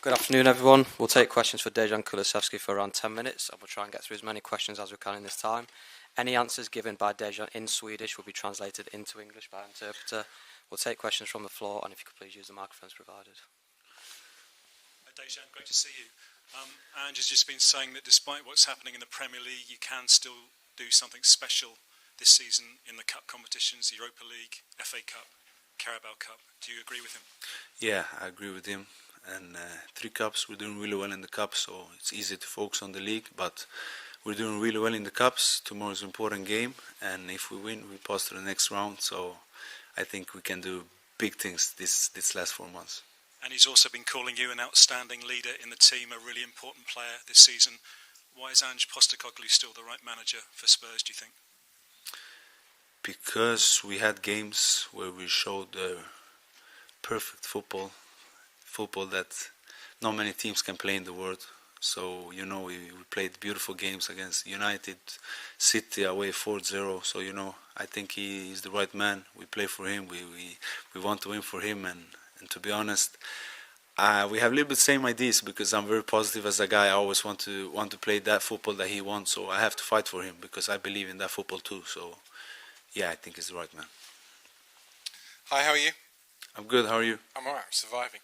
Good afternoon, everyone. We'll take questions for Dejan Kulusevski for around 10 minutes, and we'll try and get through as many questions as we can in this time. Any answers given by Dejan in Swedish will be translated into English by an interpreter. We'll take questions from the floor, and if you could please use the microphones provided. Dejan, great to see you. Ange has just been saying that despite what's happening in the Premier League, you can still do something special this season in the cup competitions, the Europa League, FA Cup, Carabao Cup. Do you agree with him? Yeah, I agree with him. And 3 cups, we're doing really well in the cups, so it's easy to focus on the league. But we're doing really well in the cups. Tomorrow's an important game, and if we win, we pass to the next round. So I think we can do big things this last 4 months. And he's also been calling you an outstanding leader in the team, a really important player this season. Why is Ange Postecoglou still the right manager for Spurs, do you think? Because we had games where we showed perfect football that not many teams can play in the world. So, you know, we played beautiful games against United, City away 4-0. So, you know, I think he is the right man. We play for him. We want to win for him. And to be honest, we have a little bit same ideas because I'm very positive as a guy. I always want to play that football that he wants. So I have to fight for him because I believe in that football too. So, yeah, I think he's the right man. Hi, how are you? I'm good. How are you? I'm alright. I'm surviving.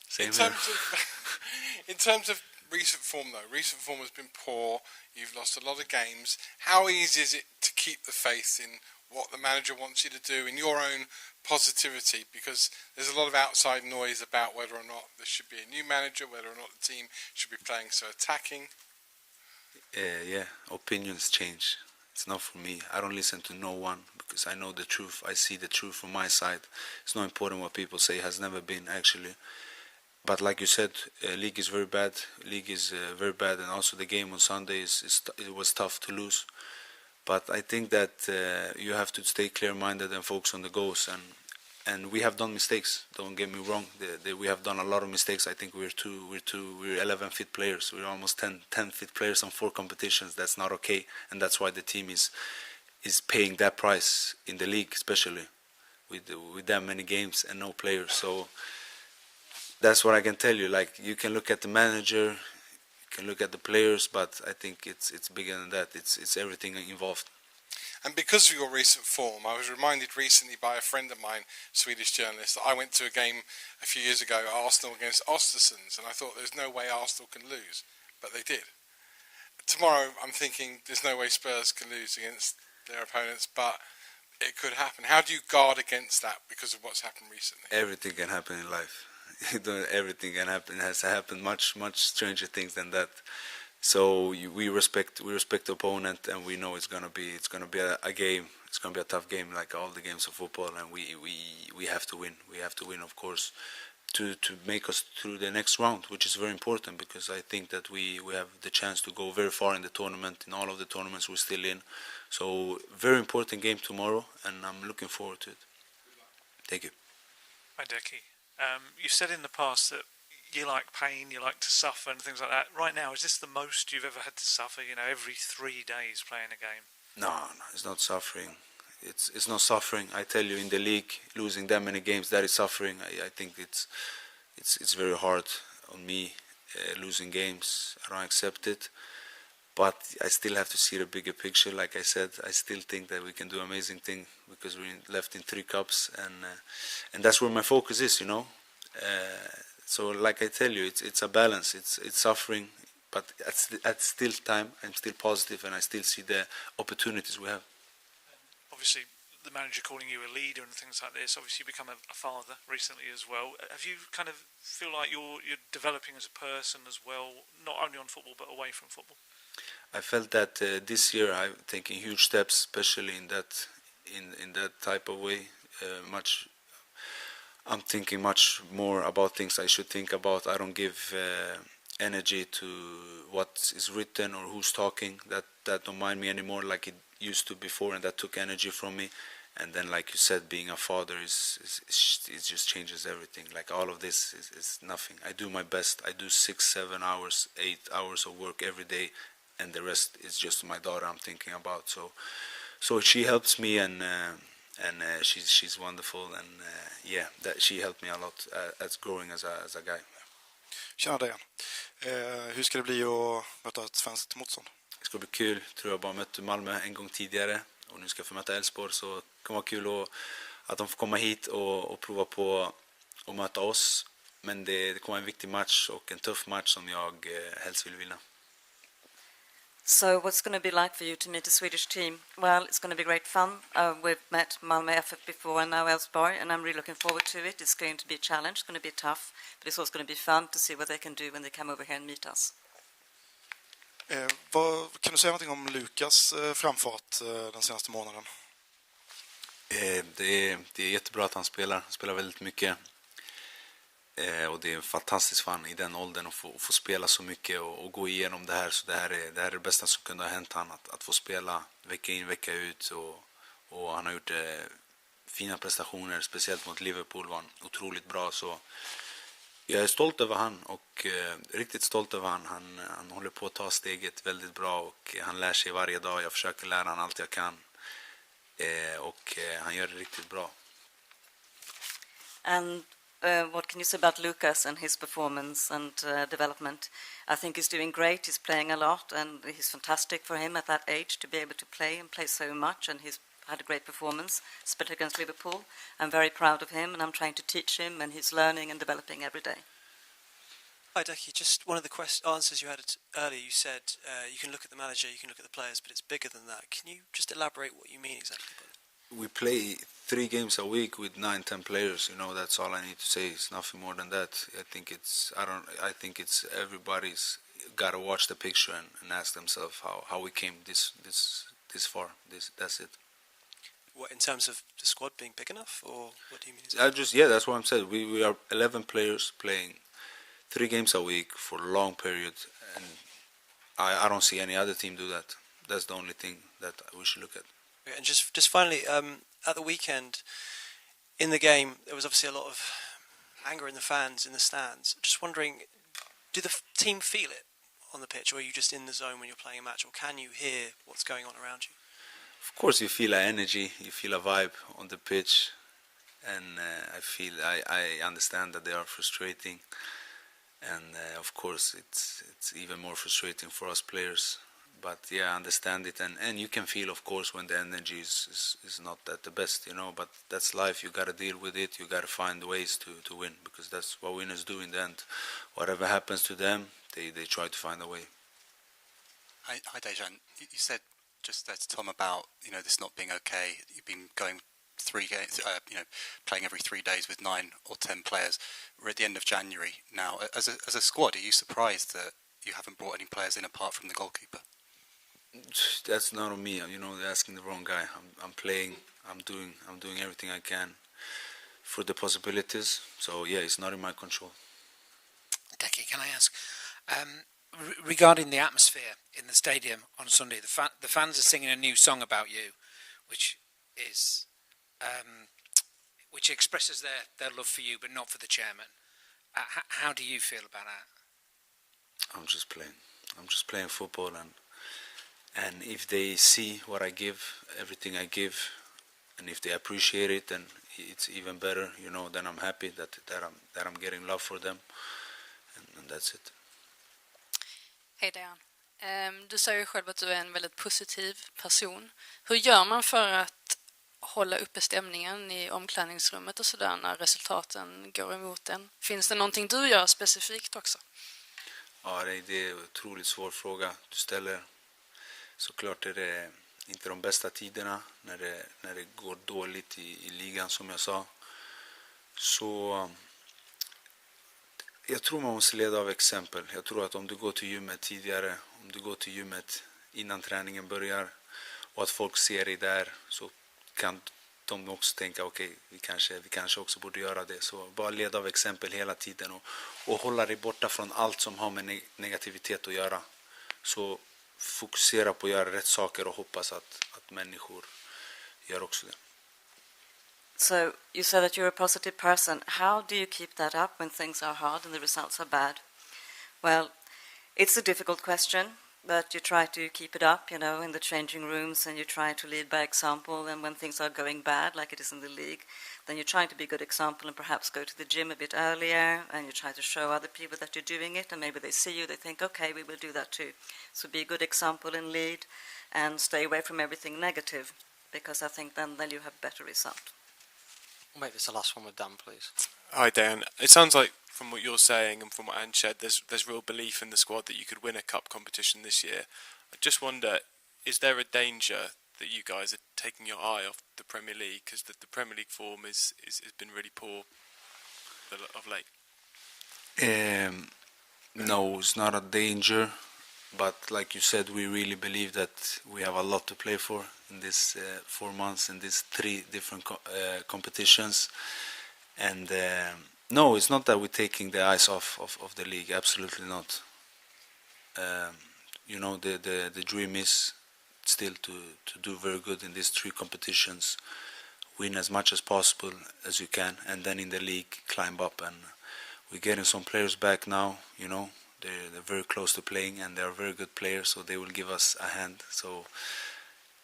Same in terms of recent form, though, recent form has been poor. You've lost a lot of games. How easy is it to keep the faith in what the manager wants you to do, in your own positivity? Because there's a lot of outside noise about whether or not there should be a new manager, whether or not the team should be playing so attacking. Yeah, opinions change. It's not for me. I don't listen to no one because I know the truth. I see the truth from my side. It's not important what people say. It has never been, actually. But like you said, league is very bad. League is very bad, and also the game on Sunday it was tough to lose. But I think that you have to stay clear-minded and focus on the goals. And we have done mistakes. Don't get me wrong. We have done a lot of mistakes. I think we're 11 fit players. We're almost 10 fit players on 4 competitions. That's not okay, and that's why the team is paying that price in the league, especially with that many games and no players. So that's what I can tell you. Like, you can look at the manager, you can look at the players, but I think it's bigger than that. It's everything involved. And because of your recent form, I was reminded recently by a friend of mine, Swedish journalist, that I went to a game a few years ago, Arsenal against Östersund, and I thought there's no way Arsenal can lose, but they did. Tomorrow, I'm thinking there's no way Spurs can lose against their opponents, but it could happen. How do you guard against that because of what's happened recently? Everything can happen in life. Everything can happen. It has happened much stranger things than that. So we respect the opponent, and we know it's gonna be a game. It's gonna be a tough game, like all the games of football, and we have to win. We have to win, of course, to make us through the next round, which is very important because I think that we have the chance to go very far in the tournament. In all of the tournaments we're still in. So very important game tomorrow, and I'm looking forward to it. Thank you. Hi, Decky. You've said in the past that you like pain, you like to suffer and things like that. Right now, is this the most you've ever had to suffer, you know, every 3 days playing a game? No, it's not suffering. It's not suffering. I tell you, in the league, losing that many games, that is suffering. I think it's very hard on me, losing games. I don't accept it. But I still have to see the bigger picture. Like I said, I still think that we can do amazing thing because we're left in 3 cups, and that's where my focus is, you know. So, like I tell you, it's a balance. It's suffering, but at still time, I'm still positive, and I still see the opportunities we have. Obviously, the manager calling you a leader and things like this. Obviously, you become a father recently as well. Have you kind of feel like you're developing as a person as well, not only on football but away from football? I felt that this year I'm taking huge steps, especially in that type of way. I'm thinking much more about things I should think about. I don't give energy to what is written or who's talking. That don't mind me anymore like it used to before, and that took energy from me. And then, like you said, being a father it just changes everything. Like, all of this is nothing. I do my best. I do 6, 7 hours, 8 hours of work every day, and the rest is just my daughter I'm thinking about. So she helps me, and she's wonderful, and that she helped me a lot as growing as a guy. Tjena Dejan. Hur ska det bli att möta ett svenskt motstånd? Det ska bli kul. Tror jag bara mötte Malmö en gång tidigare. Och nu ska jag få möta Elfsborg. Så det kan vara kul att de får komma hit och prova på att möta oss. Men det kommer en viktig match och en tuff match som jag helst vill vinna. So what's going to be like for you to meet the Swedish team? Well, it's going to be great fun. We've met Malmö FF before and now Elfsborg, and I'm really looking forward to it. It's going to be a challenge, it's going to be tough, but it's also going to be fun to see what they can do when they come over here and meet us. Kan du säga någonting om Lucas framfart den senaste månaden? Det är jättebra att han spelar väldigt mycket. Och det är fantastiskt fan i den åldern att få spela så mycket och gå igenom det här. Så det här är det bästa som kunde ha hänt han, att få spela vecka in, vecka ut. Och han har gjort fina prestationer, speciellt mot Liverpool var han otroligt bra. Så jag är stolt över han och riktigt stolt över han. Han håller på att ta steget väldigt bra och han lär sig varje dag. Jag försöker lära han allt jag kan. Och han gör det riktigt bra. And what can you say about Lucas and his performance and development? I think he's doing great. He's playing a lot, and he's fantastic for him at that age to be able to play so much. And he's had a great performance, especially against Liverpool. I'm very proud of him, and I'm trying to teach him, and he's learning and developing every day. Hi, Ducky. Just one of the answers you had earlier. You said you can look at the manager, you can look at the players, but it's bigger than that. Can you just elaborate what you mean exactly by that? We play 3 games a week with 9-10 players. That's all I need to say. It's nothing more than that. I think it's everybody's got to watch the picture and ask themselves how we came this far. That's it. What, in terms of the squad being big enough, or what do you mean? That's what I'm saying. We are 11 players playing 3 games a week for a long period, and I don't see any other team do that. That's the only thing that we should look at. And just finally, at the weekend, in the game, there was obviously a lot of anger in the fans in the stands. Just wondering, do the team feel it on the pitch, or are you just in the zone when you're playing a match, or can you hear what's going on around you? Of course, you feel an energy, you feel a vibe on the pitch, and I understand that they are frustrating, and of course, it's even more frustrating for us players. But yeah, I understand it, and you can feel, of course, when the energy is not at the best, but that's life. You got to deal with it. You got to find ways to win, because that's what winners do in the end. Whatever happens to them, they try to find a way. Hi Dejan. You said just to Tom about this not being okay. You've been going 3 games, playing every 3 days with 9 or 10 players. We're at the end of January now. As a squad, are you surprised that you haven't brought any players in apart from the goalkeeper? That's not on me. They're asking the wrong guy. I'm playing. I'm doing everything I can for the possibilities. So yeah, it's not in my control. Deki, can I ask, regarding the atmosphere in the stadium on Sunday, the fans are singing a new song about you, which expresses their love for you, but not for the chairman. How do you feel about that? I'm just playing football, and if they see what I give, everything I give, and if they appreciate it, then it's even better. Then I'm happy that I'm getting love for them, and that's it. Hej Dejan. Du säger ju själv att du är en väldigt positiv person. Hur gör man för att hålla uppe stämningen i omklädningsrummet och sådär när resultaten går emot en? Finns det någonting du gör specifikt också? Ja, det är en otroligt svår fråga du ställer. Såklart är det inte de bästa tiderna när det går dåligt i ligan, som jag sa. Så jag tror man måste leda av exempel. Jag tror att om du går till gymmet tidigare, om du går till gymmet innan träningen börjar och att folk ser dig där, så kan de också tänka okej, vi kanske också borde göra det. Så bara leda av exempel hela tiden och hålla dig borta från allt som har med negativitet att göra. Så fokusera på att göra rätt saker och hoppas att människor gör också det. So you said that you're a positive person. How do you keep that up when things are hard and the results are bad? Well, it's a difficult question, but you try to keep it up, in the changing rooms, and you try to lead by example. And when things are going bad, like it is in the league, then you try to be a good example and perhaps go to the gym a bit earlier, and you try to show other people that you're doing it, and maybe they see you, they think, okay, we will do that too. So be a good example and lead, and stay away from everything negative, because I think then you have better result. We'll make this the last one with Dan, please. Hi, Dan. It sounds like from what you're saying and from what Anne said, there's real belief in the squad that you could win a cup competition this year. I just wonder, is there a danger that you guys are taking your eye off the Premier League, because the Premier League form has been really poor of late? No, it's not a danger, but like you said, we really believe that we have a lot to play for in this 4 months, in these 3 different competitions. And no, it's not that we're taking the eyes off of the league, absolutely not. The dream is still to do very good in these 3 competitions, win as much as possible as we can, and then in the league climb up. And we're getting some players back now, they're very close to playing, and they're very good players, so they will give us a hand. So,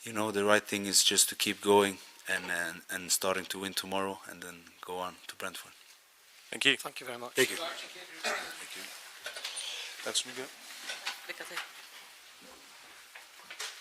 the right thing is just to keep going and starting to win tomorrow, and then go on to Brentford. Thank you. Thank you very much. Thank you. Lycka till.